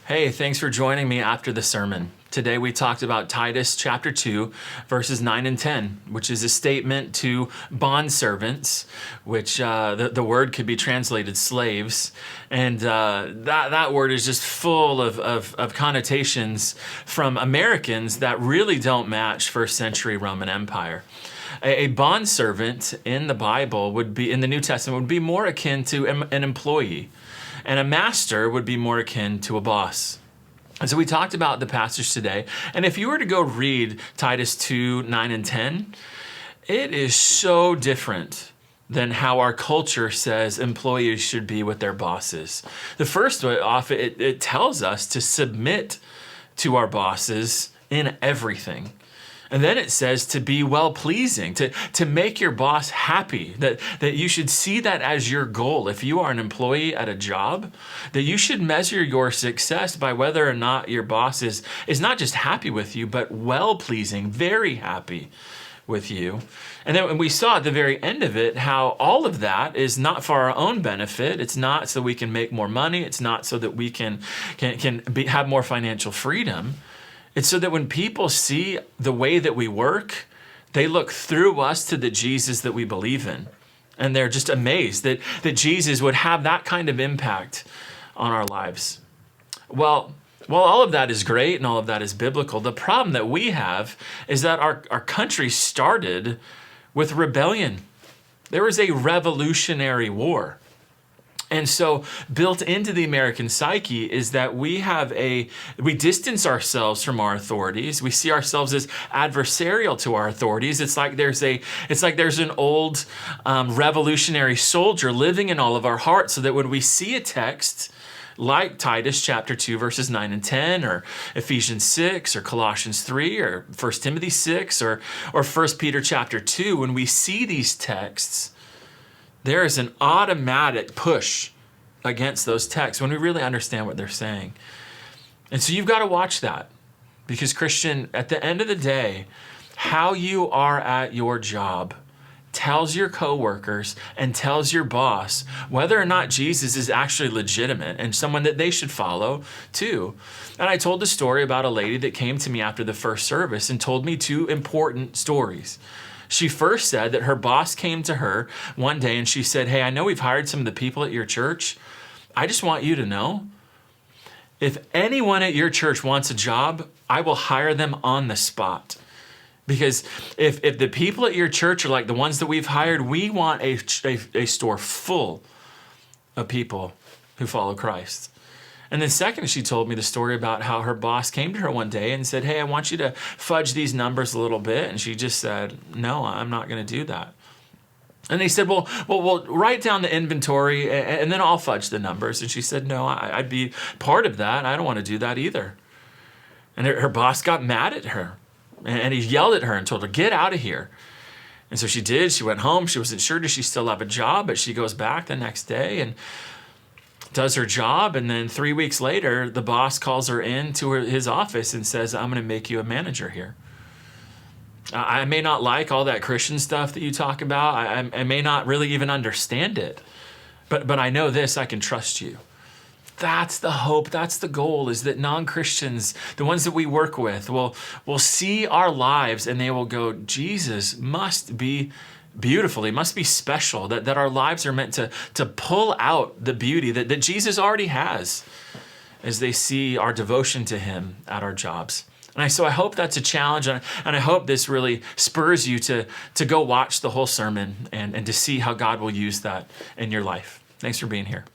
Hey, thanks for joining me after the sermon. Today we talked about Titus chapter 2, verses 9 and 10, which is a statement to bondservants, which the word could be translated slaves. And that word is just full of connotations from Americans that really don't match first century Roman Empire. A bondservant in the Bible would be, in the New Testament, would be more akin to an employee. And a master would be more akin to a boss. And so we talked about the passage today. And if you were to go read Titus 2, 9, and 10, it is so different than how our culture says employees should be with their bosses. The first off, it tells us to submit to our bosses in everything. And then it says to be well-pleasing, to make your boss happy, that you should see that as your goal. If you are an employee at a job, that you should measure your success by whether or not your boss is not just happy with you, but well-pleasing, very happy with you. And then we saw at the very end of it how all of that is not for our own benefit. It's not so we can make more money. It's not so that we can have more financial freedom. It's so that when people see the way that we work, they look through us to the Jesus that we believe in. And they're just amazed that Jesus would have that kind of impact on our lives. Well, while all of that is great and all of that is biblical, the problem that we have is that our country started with rebellion. There was a revolutionary war. And so built into the American psyche is that we distance ourselves from our authorities. We see ourselves as adversarial to our authorities. It's like there's an old revolutionary soldier living in all of our hearts, so that when we see a text like Titus chapter 2, verses 9 and 10, or Ephesians 6, or Colossians 3, or 1 Timothy 6, or 1 Peter chapter 2, when we see these texts, there is an automatic push against those texts when we really understand what they're saying. And so you've got to watch that, because Christian, at the end of the day, how you are at your job tells your coworkers and tells your boss whether or not Jesus is actually legitimate and someone that they should follow too. And I told the story about a lady that came to me after the first service and told me two important stories. She first said that her boss came to her one day and she said, "Hey, I know we've hired some of the people at your church. I just want you to know, if anyone at your church wants a job, I will hire them on the spot. Because if the people at your church are like the ones that we've hired, we want a store full of people who follow Christ." And then second, she told me the story about how her boss came to her one day and said, "Hey, I want you to fudge these numbers a little bit." And she just said, "No, I'm not going to do that." And they said, well, write down the inventory and then I'll fudge the numbers. And she said, "No, I'd be part of that. I don't want to do that either." And her boss got mad at her and he yelled at her and told her, "Get out of here." And so she did. She went home. She wasn't sure, does she still have a job? But she goes back the next day and does her job, and then 3 weeks later, the boss calls her into his office and says, "I'm going to make you a manager here. I may not like all that Christian stuff that you talk about. I may not really even understand it, but I know this, I can trust you." That's the hope, that's the goal, is that non-Christians, the ones that we work with, will see our lives and they will go, Jesus must be beautiful. He must be special, that our lives are meant to pull out the beauty that Jesus already has as they see our devotion to him at our jobs. And so I hope that's a challenge, and I hope this really spurs you to go watch the whole sermon and to see how God will use that in your life. Thanks for being here.